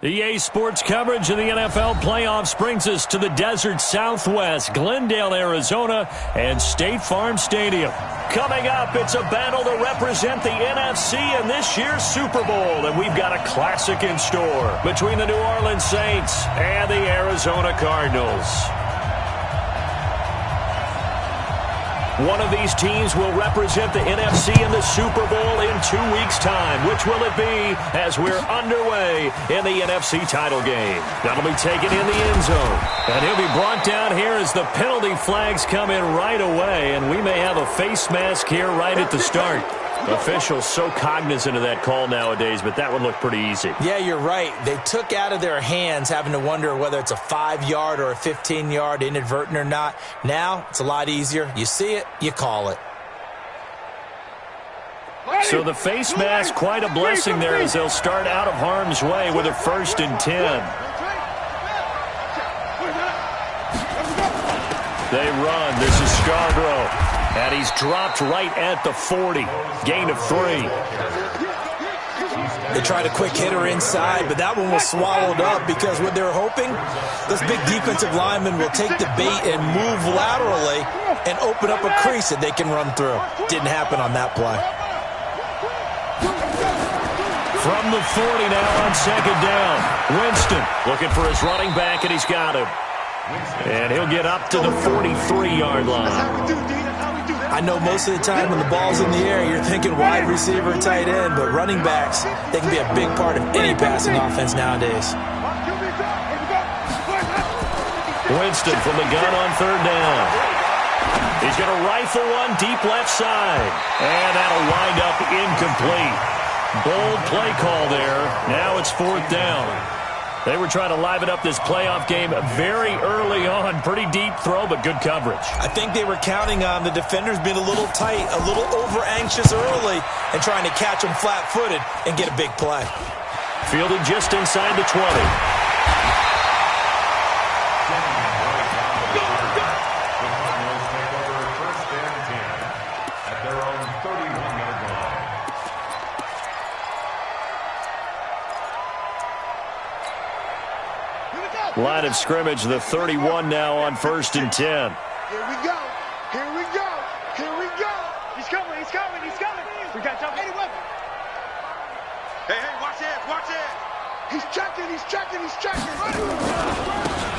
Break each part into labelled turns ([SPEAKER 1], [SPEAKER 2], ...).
[SPEAKER 1] EA Sports coverage of the NFL playoffs brings us to the desert Southwest, Glendale, Arizona, and State Farm Stadium. Coming up, it's a battle to represent the NFC in this year's Super Bowl, and we've got a classic in store between the New Orleans Saints and the Arizona Cardinals. One of these teams will represent the NFC in the Super Bowl in 2 weeks' time. Which will it be as we're underway in the NFC title game? That'll be taken in the end zone. And he'll be brought down here as the penalty flags come in right away. And we may have a face mask here right at the start. Officials so cognizant of that call nowadays, but that would look pretty easy.
[SPEAKER 2] Yeah, you're right. They took out of their hands having to wonder whether it's a 5-yard or a 15-yard inadvertent or not. Now, it's a lot easier. You see it, you call it.
[SPEAKER 1] So the face mask, quite a blessing there as they'll start out of harm's way with a 1st and 10. They run. This is Scarborough. And he's dropped right at the 40. Gain of 3.
[SPEAKER 2] They tried a quick hitter inside, but that one was swallowed up because what they're hoping, this big defensive lineman will take the bait and move laterally and open up a crease that they can run through. Didn't happen on that play.
[SPEAKER 1] From the 40 now on 2nd down. Winston looking for his running back, and he's got him. And he'll get up to the 43-yard line.
[SPEAKER 2] I know most of the time when the ball's in the air, you're thinking wide receiver, tight end, but running backs, they can be a big part of any passing offense nowadays.
[SPEAKER 1] Winston from the gun on 3rd down. He's going to rifle one deep left side. And that'll wind up incomplete. Bold play call there. Now it's 4th down. They were trying to liven up this playoff game very early on. Pretty deep throw, but good coverage.
[SPEAKER 2] I think they were counting on the defenders being a little tight, a little over-anxious early, and trying to catch them flat-footed and get a big play.
[SPEAKER 1] Fielded just inside the 20. Line of scrimmage, the 31 now on 1st and 10.
[SPEAKER 3] Here we go. Here we go. Here we go. He's coming. He's coming. He's coming. We got jump. Hey, watch it. Watch it. He's checking. He's checking. He's checking.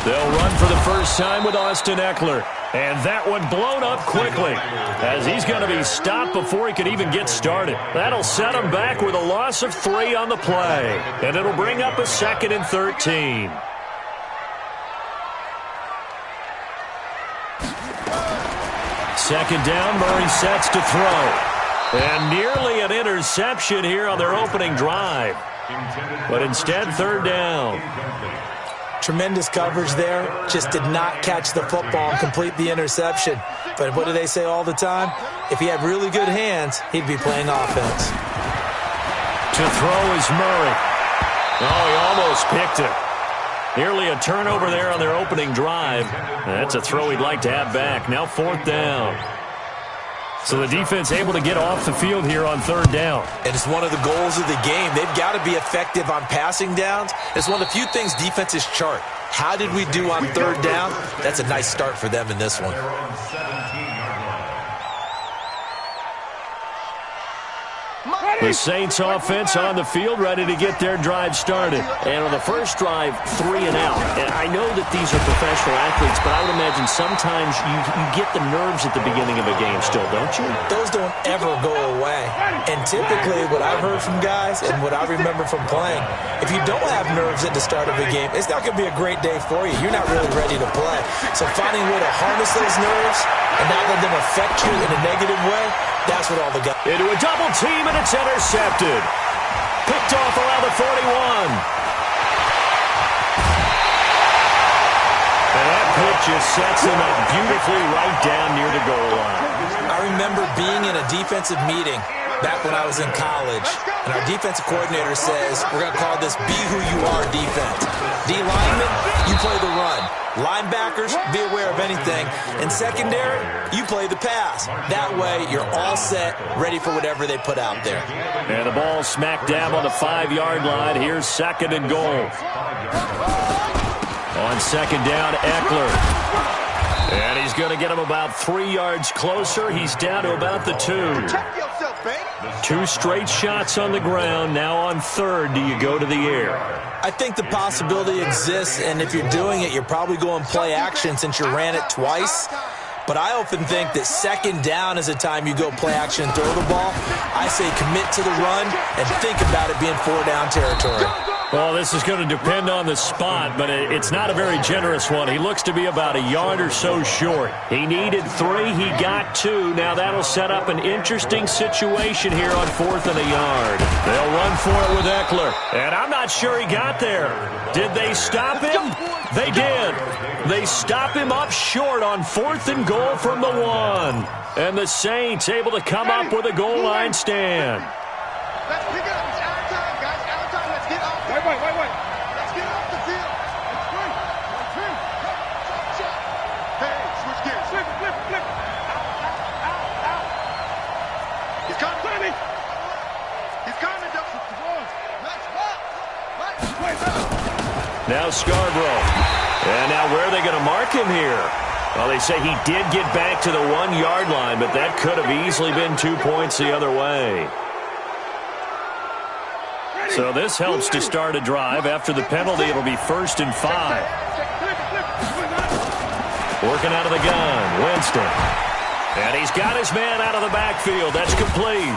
[SPEAKER 1] They'll run for the first time with Austin Eckler. And that one blown up quickly as he's going to be stopped before he could even get started. That'll set him back with a loss of 3 on the play. And it'll bring up a 2nd and 13. Second down, Murray sets to throw. And nearly an interception here on their opening drive. But instead, 3rd down.
[SPEAKER 2] Tremendous coverage there. Just did not catch the football and complete the interception. But what do they say all the time? If he had really good hands, he'd be playing offense.
[SPEAKER 1] To throw is Murray. Oh, he almost picked it. Nearly a turnover there on their opening drive. That's a throw he'd like to have back. Now 4th down. So the defense able to get off the field here on 3rd down.
[SPEAKER 2] And it's one of the goals of the game. They've got to be effective on passing downs. It's one of the few things defenses chart. How did we do on 3rd down? That's a nice start for them in this one.
[SPEAKER 1] The Saints offense on the field, ready to get their drive started.
[SPEAKER 4] And on the first drive, 3 and out. And I know that these are professional athletes, but I would imagine sometimes you get the nerves at the beginning of a game still, don't you?
[SPEAKER 2] Those don't ever go away. And typically what I've heard from guys and what I remember from playing, if you don't have nerves at the start of a game, it's not going to be a great day for you. You're not really ready to play. So finding a way to harness those nerves and not let them affect you in a negative way, that's what all the guys...
[SPEAKER 1] Into a double team, and it's intercepted. Picked off around the 41. And that pitch just sets him up beautifully right down near the goal line.
[SPEAKER 2] I remember being in a defensive meeting back when I was in college, and our defensive coordinator says, we're going to call this be who you are defense. D linemen, you play the run. Linebackers, be aware of anything. And secondary, you play the pass. That way, you're all set, ready for whatever they put out there.
[SPEAKER 1] And the ball smack dab on the 5-yard line. Here's 2nd and goal. On 2nd down, Eckler. And he's going to get him about 3 yards closer. He's down to about the 2. 2 straight shots on the ground. Now on 3rd, do you go to the air?
[SPEAKER 2] I think the possibility exists, and if you're doing it, you're probably going play action since you ran it twice. But I often think that 2nd down is the time you go play action and throw the ball. I say commit to the run and think about it being 4-down territory.
[SPEAKER 1] Well, this is going to depend on the spot, but it's not a very generous one. He looks to be about a yard or so short. He needed 3. He got 2. Now that'll set up an interesting situation here on 4th and a yard. They'll run for it with Eckler. And I'm not sure he got there. Did they stop him? They did. They stop him up short on 4th and goal from the 1. And the Saints able to come up with a goal line stand.
[SPEAKER 3] Let's pick it up. It's out of time, guys. Out of time. Let's get off the field. Wait. Let's get off the field. Hey, switch gears. Flip. Out. He's coming. He's coming, Dustin. Let's go.
[SPEAKER 1] Now Scarborough. And now where are they going to mark him here? Well, they say he did get back to the 1-yard line, but that could have easily been 2 points the other way. So this helps to start a drive. After the penalty, it'll be 1st and 5. Working out of the gun, Winston. And he's got his man out of the backfield. That's complete.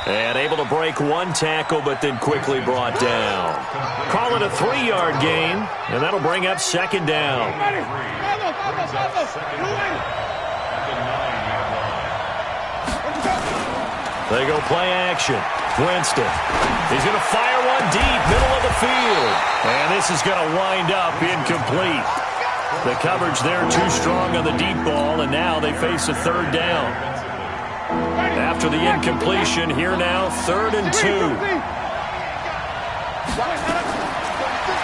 [SPEAKER 1] And able to break 1 tackle, but then quickly brought down. Call it a 3-yard gain, and that'll bring up 2nd down. They go play action. Winston. He's going to fire one deep, middle of the field. And this is going to wind up incomplete. The coverage there too strong on the deep ball, and now they face a 3rd down. After the incompletion, here now, 3rd and 2.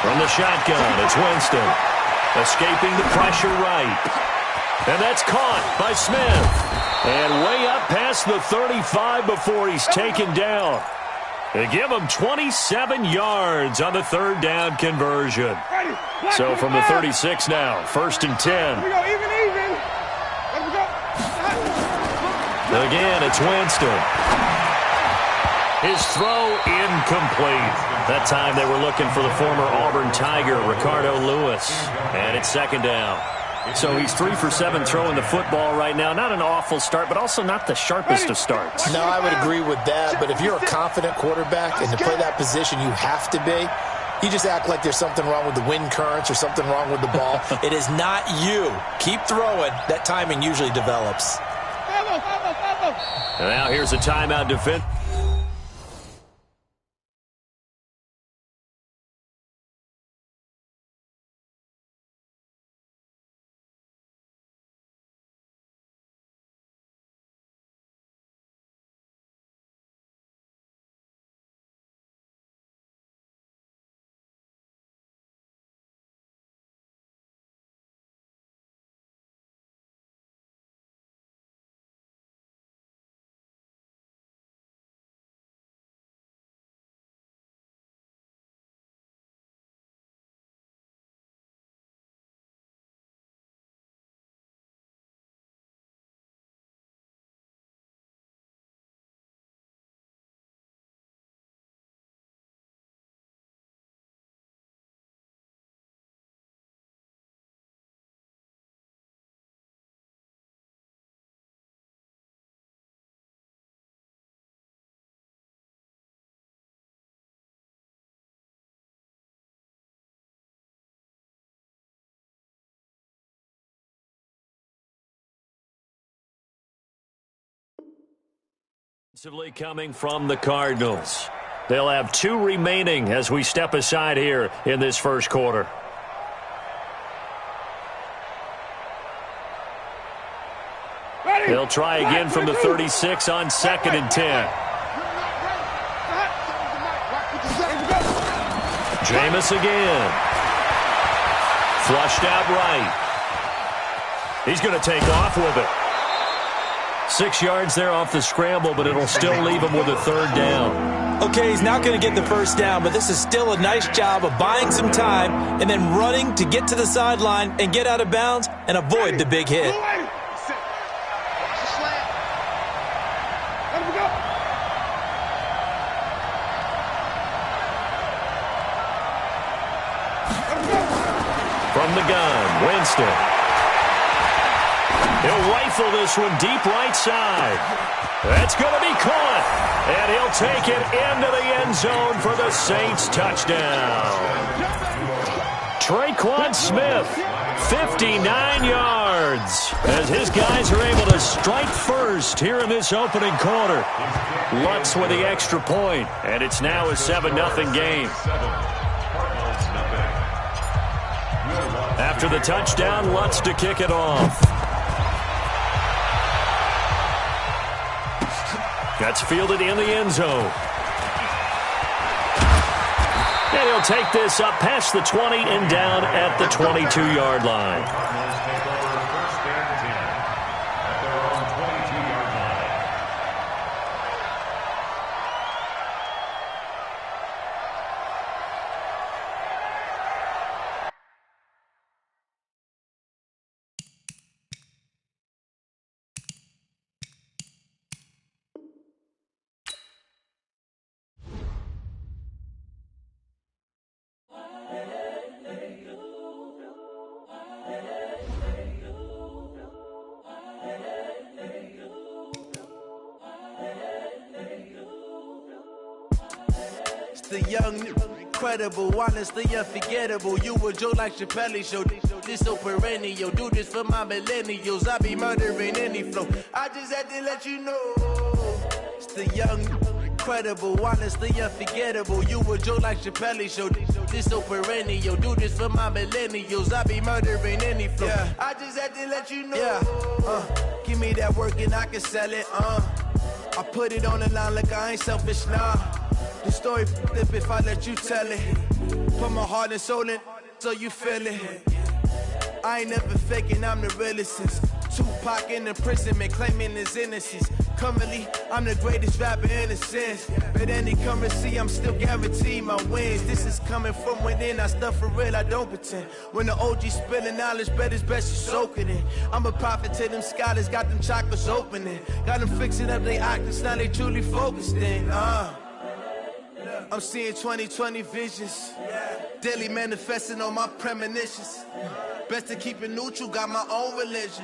[SPEAKER 1] From the shotgun, it's Winston. Escaping the pressure right. And that's caught by Smith. And way up past the 35 before he's taken down. They give him 27 yards on the 3rd down conversion. So from the 36 now, 1st and 10. Again, it's Winston. His throw incomplete. That time they were looking for the former Auburn Tiger, Ricardo Lewis. And it's 2nd down. So he's 3 for 7 throwing the football right now. Not an awful start, but also not the sharpest of starts.
[SPEAKER 2] No, I would agree with that. But if you're a confident quarterback and to play that position, you have to be. You just act like there's something wrong with the wind currents or something wrong with the ball. It is not you. Keep throwing. That timing usually develops.
[SPEAKER 1] And now here's a timeout defense. Offensively coming from the Cardinals. They'll have 2 remaining as we step aside here in this first quarter. They'll try again from the 36 on 2nd and 10. Jameis again. Flushed out right. He's going to take off with it. 6 yards there off the scramble, but it'll still leave him with a 3rd down.
[SPEAKER 2] Okay, he's not going to get the first down, but this is still a nice job of buying some time and then running to get to the sideline and get out of bounds and avoid the big hit.
[SPEAKER 1] From the gun, Winston. He'll rifle this one deep right side. That's going to be caught. And he'll take it into the end zone for the Saints touchdown. Traquan Smith, 59 yards. As his guys are able to strike first here in this opening quarter. Lutz with the extra point, and it's now a 7-0 game. After the touchdown, Lutz to kick it off. That's fielded in the end zone. And he'll take this up past the 20 and down at the 22-yard line.
[SPEAKER 5] The young, incredible, honestly unforgettable. You a Joe like Chappelle show. This so perennial. Do this for my millennials. I be murdering any flow. I just had to let you know. It's the young, incredible, honestly unforgettable. You a Joe like Chappelle show. This so perennial. Do this for my millennials. I be murdering any flow. Yeah. I just had to let you know. Yeah. Give me that work and I can sell it. I put it on the line like I ain't selfish, nah. The story flip if I let you tell it. Put my heart and soul in so you feel it. I ain't never faking, I'm the realest since Tupac in imprisonment, claiming his innocence. Currently, I'm the greatest rapper in a sense. But any currency, I'm still guaranteed my wins. This is coming from within, I stuff for real, I don't pretend. When the OG spilling knowledge, bet it's best you soak it in. I'm a prophet to them scholars, got them chakras opening. Got them fixing up their octaves, now they truly focused in. I'm seeing 2020 visions. Daily manifesting on my premonitions. Best to keep it neutral, got my own religion.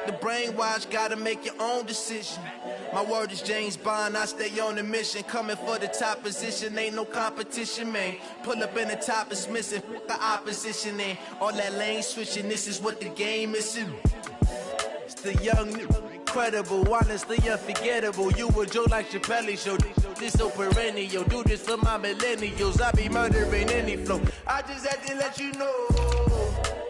[SPEAKER 5] The brainwash, gotta make your own decision. My word is James Bond, I stay on the mission. Coming for the top position, ain't no competition, man. Pull up in the top is missing, the opposition in. All that lane switching, this is what the game is. It's the young, incredible, honestly unforgettable. You a Joe like Chappelle show. This so perennial. Do this for my millennials. I be murdering any flow. I just had to let you know.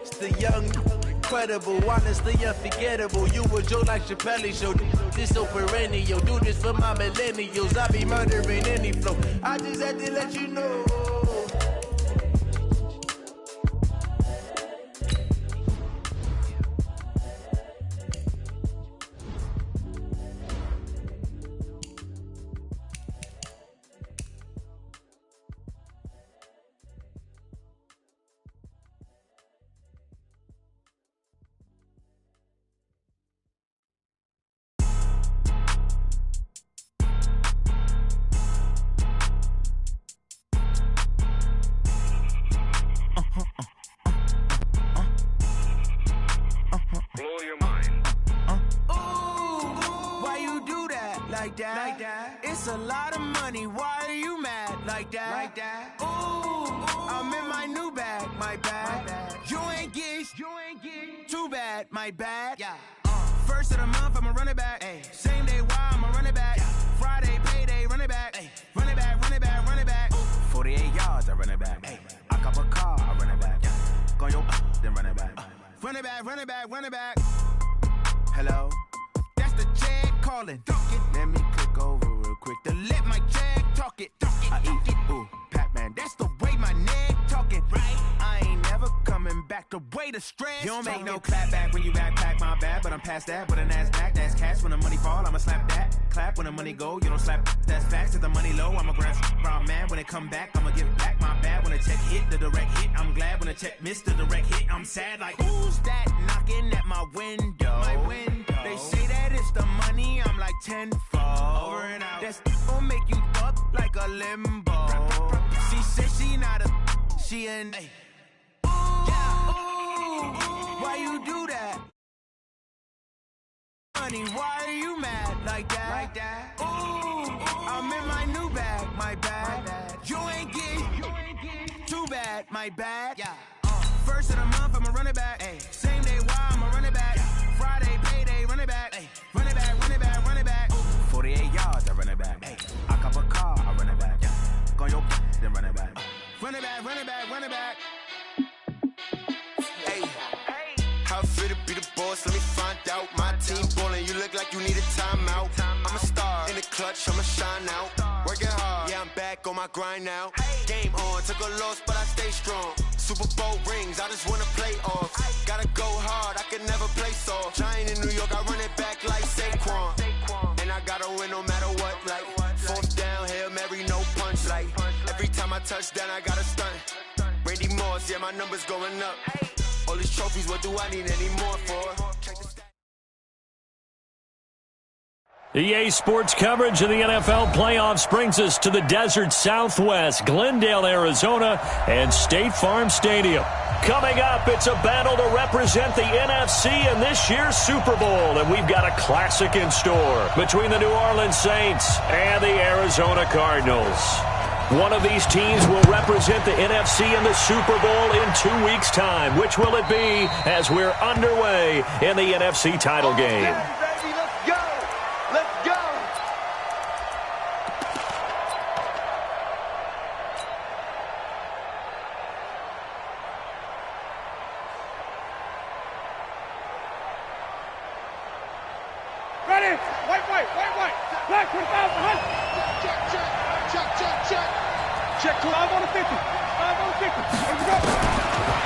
[SPEAKER 5] It's the young, incredible, honestly unforgettable. You a Joe like Chappelle show. This so perennial. Do this for my millennials. I be murdering any flow. I just had to let you know. Like that. It's a lot of money. Why are you mad like that? Like that. Ooh, I'm in my new bag. My bad. You ain't get too bad. My bad. Yeah. First of the month, I'ma run it back. Ay. Same day, why I'ma run it back. Yeah. Friday. it back, run it back, run it back. Hello? That's the Jag calling. Let me click over real quick to let my Jag talk it. I eat it, ooh, Pac-Man. That's the way my neck talking. Right? I ain't never coming back the way the stress. You don't make no clap back when you backpack, my bad. But I'm past that with a NASDAQ. That's cash when the money fall, I'ma slap that. Clap when the money go, you don't slap. That's facts. If the money low, I'ma grab brown man. When it come back, I'ma give back my bad. When the check hit, the direct hit. I'm glad when the check missed the direct hit. I'm sad like, who's that knocking at my window? My window. They say that it's the money, I'm like tenfold. Over and out. That's gon' make you fuck like a limbo. She said she not a, she an. Ay. Yeah. Ooh, why you do that? Honey, why are you mad like that? Like that? Ooh, I'm in my new bag, my bad. You ain't getting too bad, my bad. Yeah. First of the month, I'ma run it back. Ay. Same day, why I'ma run it back. Yeah. Friday, payday, run it back. Ay. Run it back, run it back, run it back. 48 yards, I run it back. Ay. I cop a car, I run it back. Yeah. Go your then run it back. Run it back, run it back, run it back.
[SPEAKER 6] Hey, how fit to be the boss? Let me find out. My team ballin', you look like you need a timeout. I'm a star in the clutch, I'ma shine out. Working hard, yeah, I'm back on my grind now. Game on, took a loss, but I stay strong. Super Bowl rings, I just wanna play off. Gotta go hard, I can never play soft. Giant in New York, I run it back like Saquon. And I gotta win no matter what, like fourth down, Hail Mary, no punch. Like every time I touch down, I gotta stunt. Randy Moss, yeah, my numbers going up. All these trophies, what do I need any more for?
[SPEAKER 1] EA Sports coverage of the NFL playoffs brings us to the desert Southwest, Glendale, Arizona, and State Farm Stadium. Coming up, it's a battle to represent the NFC in this year's Super Bowl, and we've got a classic in store between the New Orleans Saints and the Arizona Cardinals. One of these teams will represent the NFC in the Super Bowl in 2 weeks' time. Which will it be as we're underway in the NFC title game?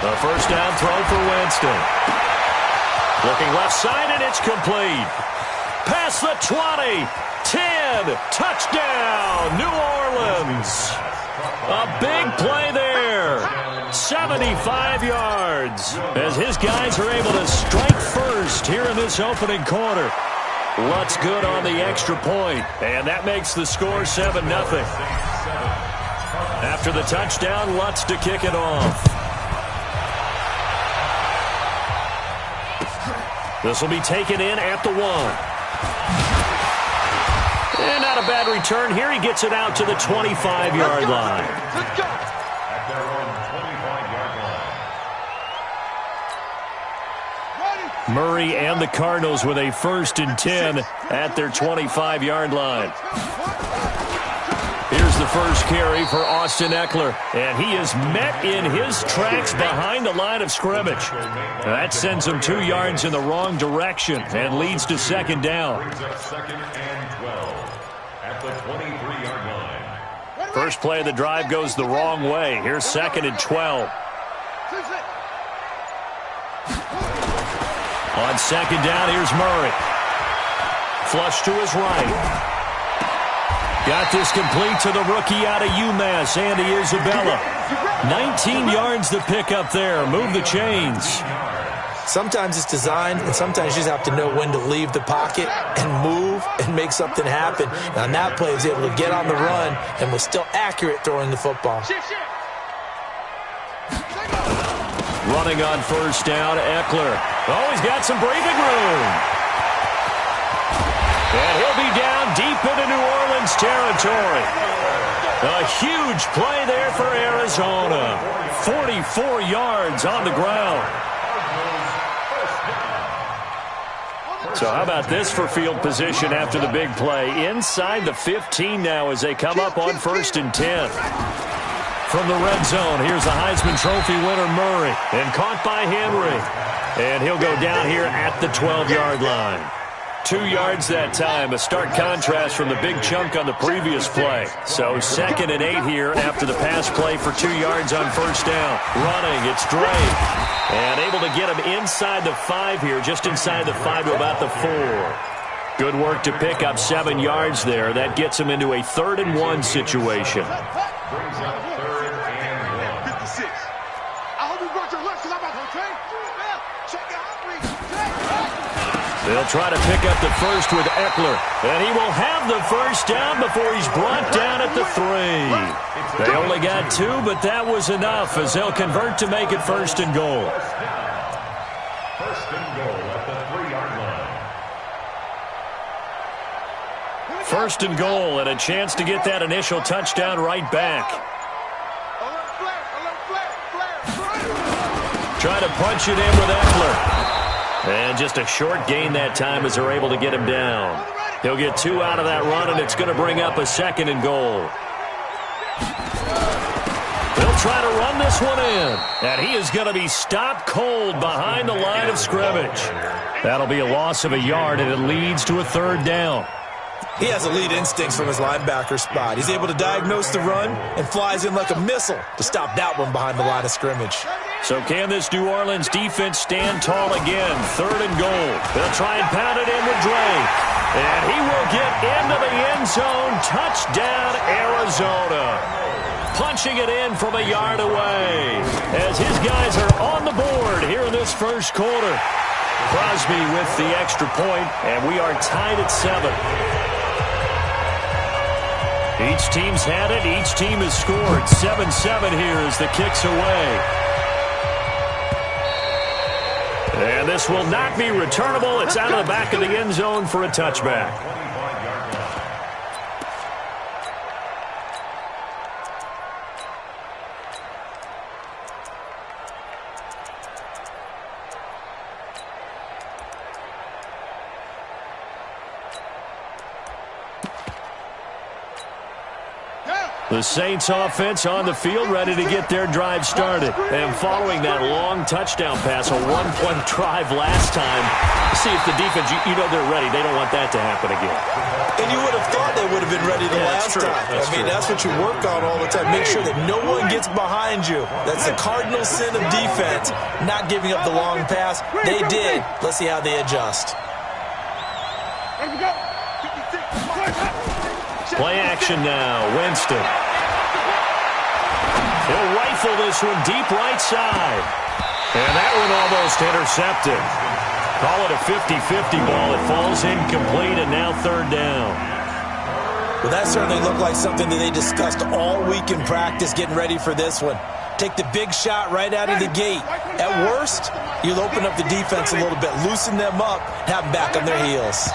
[SPEAKER 1] The first down throw for Winston. Looking left side, and it's complete. Past the 20, 10, touchdown, New Orleans. A big play there. 75 yards as his guys are able to strike first here in this opening quarter. Lutz good on the extra point, and that makes the score 7-0. After the touchdown, Lutz to kick it off. This will be taken in at the 1. And not a bad return here. He gets it out to the 25-yard line.
[SPEAKER 3] Let's go.
[SPEAKER 7] At their own 25-yard line.
[SPEAKER 1] Murray and the Cardinals with a 1st and 10 at their 25-yard line. Here's the first carry for Austin Eckler, and he is met in his tracks behind the line of scrimmage. That sends him 2 yards in the wrong direction and leads to 2nd down.
[SPEAKER 7] Second and 12 at the 23-yard line.
[SPEAKER 1] First play of the drive goes the wrong way. Here's 2nd and 12. On 2nd down, here's Murray. Flush to his right. Got this complete to the rookie out of UMass, Andy Isabella. 19 yards to pick up there. Move the chains.
[SPEAKER 2] Sometimes it's designed, and sometimes you just have to know when to leave the pocket and move and make something happen. And on that play, he was able to get on the run and was still accurate throwing the football.
[SPEAKER 1] Running on 1st down, Eckler. Oh, he's got some breathing room. And he'll be down deep into New Orleans territory. A huge play there for Arizona. 44 yards on the ground. So how about this for field position after the big play? Inside the 15 now as they come up on 1st and 10. from the red zone. Here's the Heisman Trophy winner, Murray. And caught by Henry. And he'll go down here at the 12-yard line. 2 yards that time, a stark contrast from the big chunk on the previous play. So 2nd and 8 here after the pass play for 2 yards on first down. Running, it's Drake. And able to get him inside the 5 here, just inside the 5 to about the 4. Good work to pick up 7 yards there. That gets him into a 3rd and 1 situation.
[SPEAKER 7] Brings up 3rd and 1.
[SPEAKER 3] 56. I hope you brought your lunch because I'm about to train. Check out, please.
[SPEAKER 1] They'll try to pick up the first with Eckler. And he will have the first down before he's brought down at the 3. They only got 2, but that was enough as they'll convert to make it 1st and goal.
[SPEAKER 7] First and goal at the 3-yard line.
[SPEAKER 1] 1st and goal and a chance to get that initial touchdown right back. Try to punch it in with Eckler. And just a short gain that time as they're able to get him down. He'll get 2 out of that run, and it's going to bring up a 2nd and goal. They'll try to run this one in. And he is going to be stopped cold behind the line of scrimmage. That'll be a loss of a yard, and it leads to a 3rd down.
[SPEAKER 2] He has elite instincts from his linebacker spot. He's able to diagnose the run and flies in like a missile to stop that one behind the line of scrimmage.
[SPEAKER 1] So can this New Orleans defense stand tall again? 3rd and goal. They'll try and pound it in with Drake. And he will get into the end zone. Touchdown, Arizona. Punching it in from a yard away as his guys are on the board here in this first quarter. Crosby with the extra point, and we are tied at 7. Each team's had it. Each team has scored. 7-7 here as the kick's away. And this will not be returnable. It's out of the back of the end zone for a touchback. The Saints offense on the field, ready to get their drive started. And following that long touchdown pass, a 1-play drive last time, see if the defense, you know they're ready. They don't want that to happen again.
[SPEAKER 2] And you would have thought they would have been ready the last time. That's what you work on all the time. Make sure that no one gets behind you. That's the cardinal sin of defense, not giving up the long pass. They did. Let's see how they adjust.
[SPEAKER 1] Play action now. Winston. He'll rifle this one deep right side. And that one almost intercepted. Call it a 50-50 ball. It falls incomplete, and now 3rd down.
[SPEAKER 2] Well, that certainly looked like something that they discussed all week in practice getting ready for this one. Take the big shot right out of the gate. At worst, you'll open up the defense a little bit, loosen them up, have them back on their heels.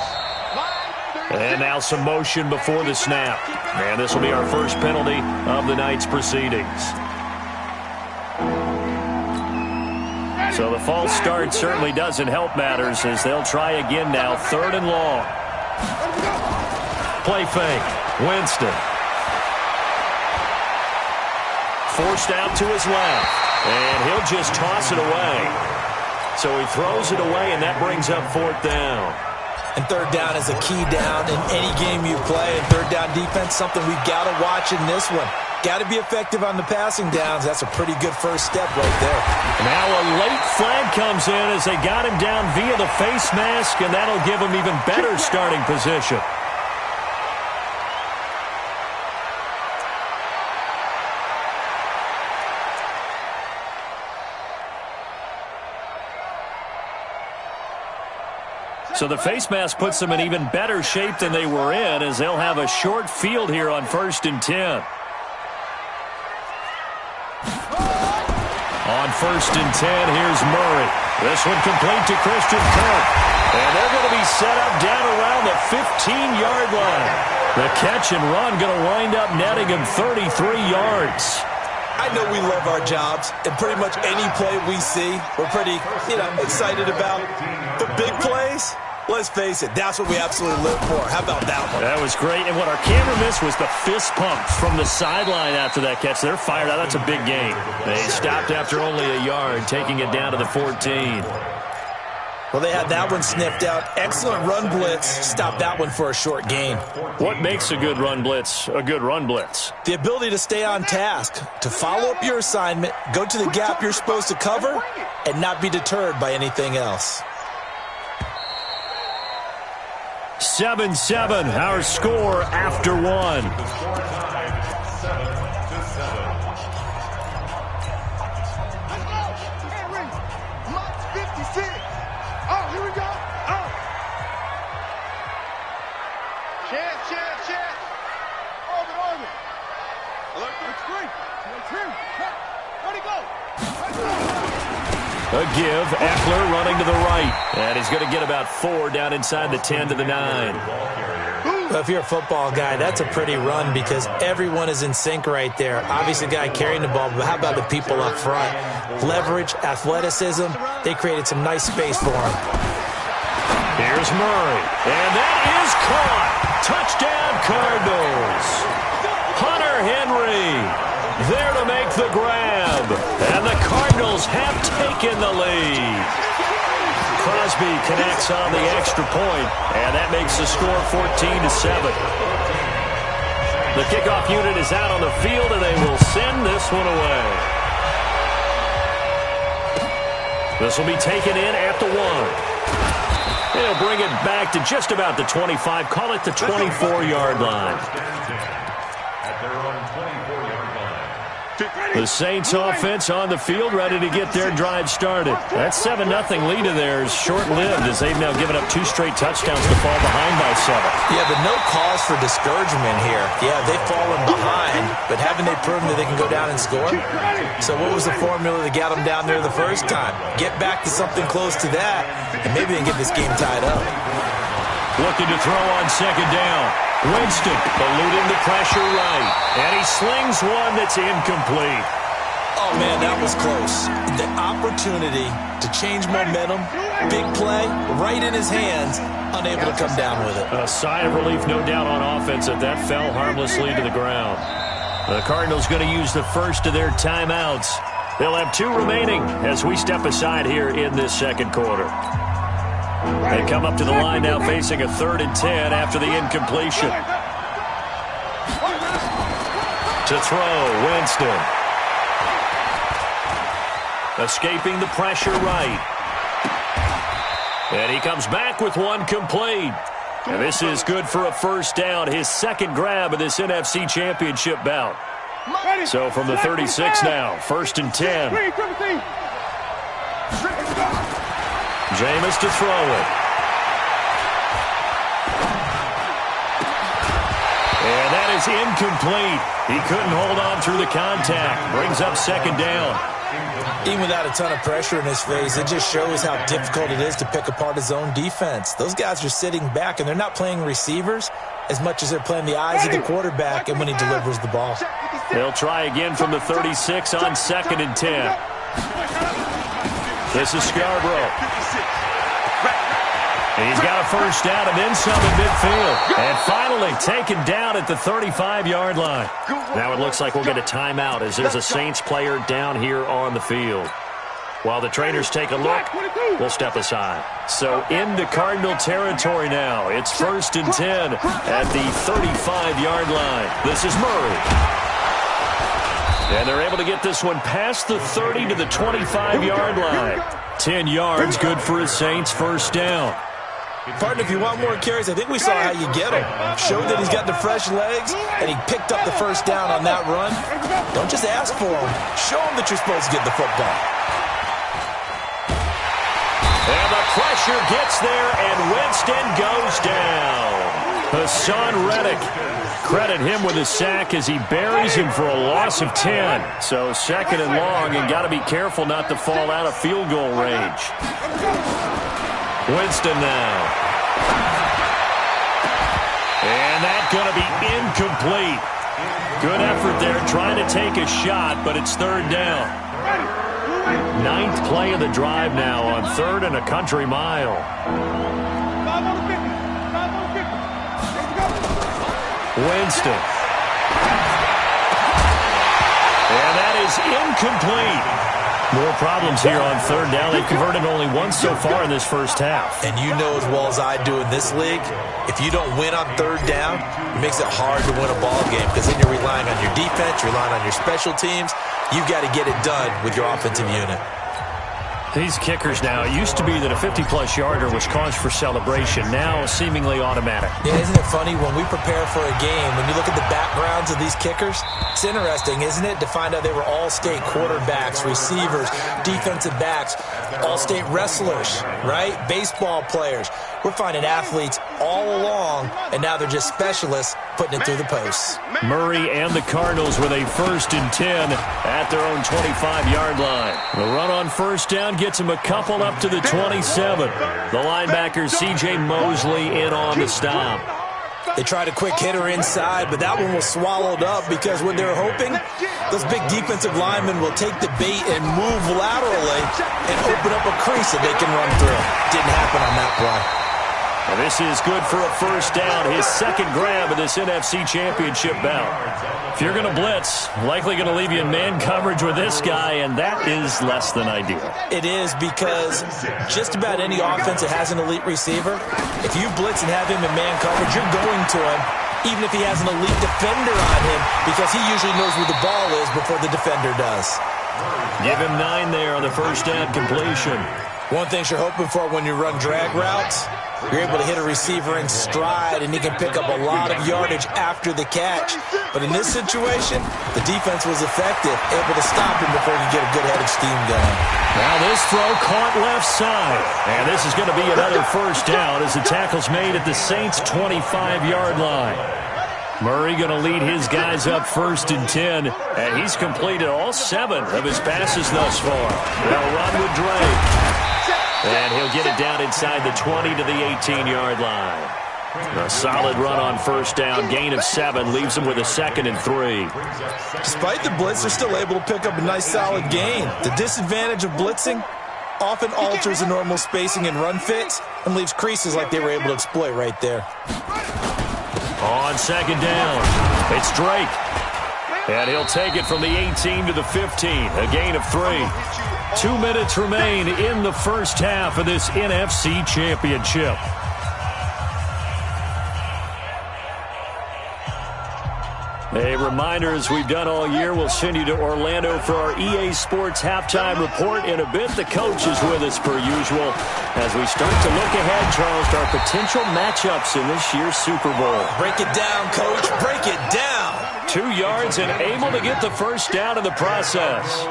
[SPEAKER 1] And now some motion before the snap. And this will be our first penalty of the night's proceedings. So the false start certainly doesn't help matters as they'll try again now. 3rd and long. Play fake. Winston. Forced out to his left. And he'll just toss it away. So he throws it away, and that brings up 4th down.
[SPEAKER 2] And 3rd down is a key down in any game you play. And 3rd down defense, something we've got to watch in this one. Got to be effective on the passing downs. That's a pretty good first step right there.
[SPEAKER 1] Now a late flag comes in as they got him down via the face mask, and that'll give him even better starting position. So the face mask puts them in even better shape than they were in as they'll have a short field here on 1st and 10. On 1st and 10, here's Murray. This one complete to Christian Kirk. And they're going to be set up down around the 15-yard line. The catch and run going to wind up netting him 33 yards.
[SPEAKER 2] I know we love our jobs, and pretty much any play we see, we're pretty, excited about. The big plays, Let's face it, that's what we absolutely live for. How about that one?
[SPEAKER 4] That was great. And what our camera missed was the fist pump from the sideline after that catch. They're fired out. That's a big gain. They stopped after only a yard, taking it down to the 14.
[SPEAKER 2] Well, they had that one sniffed out. Excellent run blitz. Stopped that one for a short gain.
[SPEAKER 4] What makes a good run blitz a good run blitz?
[SPEAKER 2] The ability to stay on task, to follow up your assignment, go to the gap you're supposed to cover, and not be deterred by anything else.
[SPEAKER 4] 7-7, our score after one.
[SPEAKER 1] A give, Eckler running to the right. And he's going to get about 4 down inside the 10 to the 9.
[SPEAKER 2] Well, if you're a football guy, that's a pretty run because everyone is in sync right there. Obviously, the guy carrying the ball, but how about the people up front? Leverage, athleticism, they created some nice space for him.
[SPEAKER 1] Here's Murray, and that is caught. Touchdown, Cardinals. Hunter Henry there to make the grab, and the Cardinals have taken the lead. Crosby connects on the extra point, and that makes the score 14-7. The kickoff unit is out on the field, and they will send this one away. This will be taken in at the 1. They'll bring it back to just about the 25. Call it the 24-yard line. The Saints offense on the field, ready to get their drive started. That 7-0 lead of theirs short-lived as they've now given up 2 straight touchdowns to fall behind by 7.
[SPEAKER 2] Yeah, but no cause for discouragement here. Yeah, they've fallen behind, but haven't they proven that they can go down and score? So what was the formula that got them down there the first time? Get back to something close to that, and maybe they can get this game tied up.
[SPEAKER 1] Looking to throw on second down. Winston eluding the pressure right. And he slings one that's incomplete.
[SPEAKER 2] Oh, man, that was close. The opportunity to change momentum, big play, right in his hands, unable to come down with it.
[SPEAKER 1] A sigh of relief, no doubt, on offense that that fell harmlessly to the ground. The Cardinals going to use the first of their timeouts. They'll have 2 remaining as we step aside here in this second quarter. They come up to the line now facing a 3rd and 10 after the incompletion. To throw, Winston. Escaping the pressure right. And he comes back with one complete. And this is good for a first down, his second grab of this NFC Championship bout. So from the 36 now, 1st and 10. Jameis to throw it. And that is incomplete. He couldn't hold on through the contact. Brings up second down.
[SPEAKER 2] Even without a ton of pressure in his face, it just shows how difficult it is to pick apart his own defense. Those guys are sitting back, and they're not playing receivers as much as they're playing the eyes of the quarterback and when he delivers the ball.
[SPEAKER 1] They'll try again from the 36 on 2nd and 10. This is Scarborough. He's got a first down and then some in midfield. And finally taken down at the 35-yard line. Now it looks like we'll get a timeout as there's a Saints player down here on the field. While the trainers take a look, we'll step aside. So into Cardinal territory now. It's 1st and 10 at the 35-yard line. This is Murray. And they're able to get this one past the 30 to the 25-yard line. 10 yards, good for a Saints first down.
[SPEAKER 2] Partner, if you want more carries, I think we saw how you get him. Showed that he's got the fresh legs, and he picked up the first down on that run. Don't just ask for him. Show him that you're supposed to get the football.
[SPEAKER 1] And the pressure gets there, and Winston goes down. Hassan Reddick, credit him with a sack as he buries him for a loss of 10. So 2nd and long, and got to be careful not to fall out of field goal range. Winston now. And that's going to be incomplete. Good effort there trying to take a shot, but it's 3rd down. 9th play of the drive now on 3rd and a country mile.
[SPEAKER 4] Winston. And that is incomplete. More problems here on third down. They've converted only once so far in this first half.
[SPEAKER 2] And you know as well as I do in this league, if you don't win on third down, it makes it hard to win a ball game because then you're relying on your defense, you're relying on your special teams. You've got to get it done with your offensive unit.
[SPEAKER 4] These kickers now, it used to be that a 50-plus yarder was cause for celebration. Now seemingly automatic.
[SPEAKER 2] Yeah, isn't it funny when we prepare for a game, when you look at the backgrounds of these kickers, it's interesting, isn't it, to find out they were all-state quarterbacks, receivers, defensive backs, all-state wrestlers, right? Baseball players. We're finding athletes all along, and now they're just specialists putting it through the posts.
[SPEAKER 4] Murray and the Cardinals with a 1st and 10 at their own 25-yard line. The run on first down gets him a couple up to the 27. The linebacker, C.J. Mosley, in on the stop.
[SPEAKER 2] They tried a quick hitter inside, but that one was swallowed up because what they're hoping, those big defensive linemen will take the bait and move laterally and open up a crease that they can run through. Didn't happen on that play.
[SPEAKER 4] And this is good for a first down, his second grab of this NFC Championship bout. If you're going to blitz, likely going to leave you in man coverage with this guy, and that is less than ideal.
[SPEAKER 2] It is because just about any offense that has an elite receiver, if you blitz and have him in man coverage, you're going to him, even if he has an elite defender on him, because he usually knows where the ball is before the defender does.
[SPEAKER 4] Give him 9 there on the first down completion.
[SPEAKER 2] One thing you're hoping for when you run drag routes, you're able to hit a receiver in stride, and he can pick up a lot of yardage after the catch. But in this situation, the defense was effective, able to stop him before you get a good head of steam going.
[SPEAKER 4] Now this throw caught left side. And this is going to be another first down as the tackle's made at the Saints' 25-yard line. Murray going to lead his guys up 1st and 10, and he's completed all 7 of his passes thus far. They'll run with Drake. And he'll get it down inside the 20 to the 18-yard line. A solid run on first down. Gain of 7 leaves him with a 2nd and 3.
[SPEAKER 2] Despite the blitz, they're still able to pick up a nice solid gain. The disadvantage of blitzing often alters the normal spacing and run fits and leaves creases like they were able to exploit right there.
[SPEAKER 4] On second down, it's Drake. And he'll take it from the 18 to the 15. A gain of 3. 2 minutes remain in the first half of this NFC Championship. A reminder, as we've done all year, we'll send you to Orlando for our EA Sports halftime report in a bit. The coach is with us per usual as we start to look ahead, Charles, to our potential matchups in this year's Super Bowl.
[SPEAKER 2] Break it down, Coach. Break it down.
[SPEAKER 4] 2 yards and able to get the first down in the process.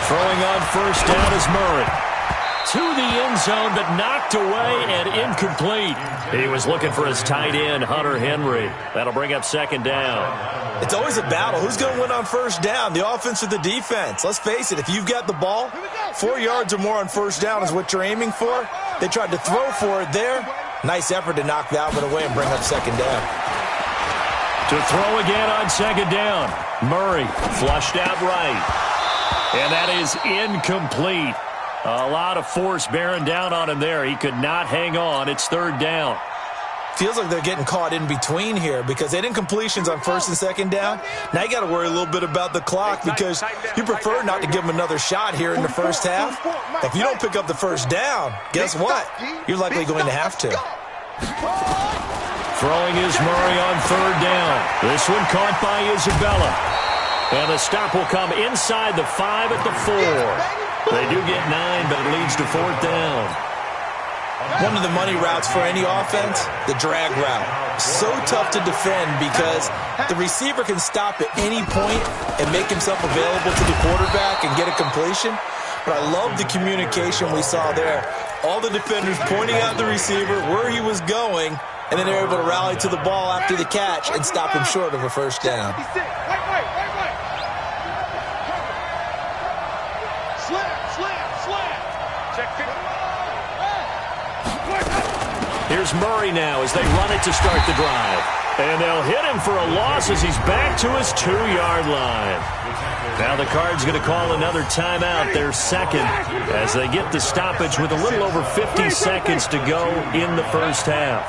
[SPEAKER 4] Throwing on first down is Murray. To the end zone, but knocked away and incomplete. He was looking for his tight end, Hunter Henry. That'll bring up second down.
[SPEAKER 2] It's always a battle. Who's going to win on first down, the offense or the defense? Let's face it, if you've got the ball, 4 yards or more on first down is what you're aiming for. They tried to throw for it there. Nice effort to knock that one away and bring up second down.
[SPEAKER 4] To throw again on second down. Murray flushed out right. And that is incomplete. A lot of force bearing down on him there. He could not hang on. It's third down.
[SPEAKER 2] Feels like they're getting caught in between here because they did incompletions on first and second down. Now you got to worry a little bit about the clock because you prefer not to give them another shot here in the first half. If you don't pick up the first down, guess what? You're likely going to have to.
[SPEAKER 4] Throwing is Murray on third down. This one caught by Isabella. And the stop will come inside the 5 at the 4. They do get 9, but it leads to fourth down.
[SPEAKER 2] One of the money routes for any offense, the drag route. So tough to defend because the receiver can stop at any point and make himself available to the quarterback and get a completion. But I love the communication we saw there. All the defenders pointing out the receiver, where he was going, and then they're able to rally to the ball after the catch and stop him short of a first down.
[SPEAKER 4] Here's Murray now as they run it to start the drive. And they'll hit him for a loss as he's back to his 2-yard line. Now the Cards going to call another timeout, their second, as they get the stoppage with a little over 50 seconds to go in the first half.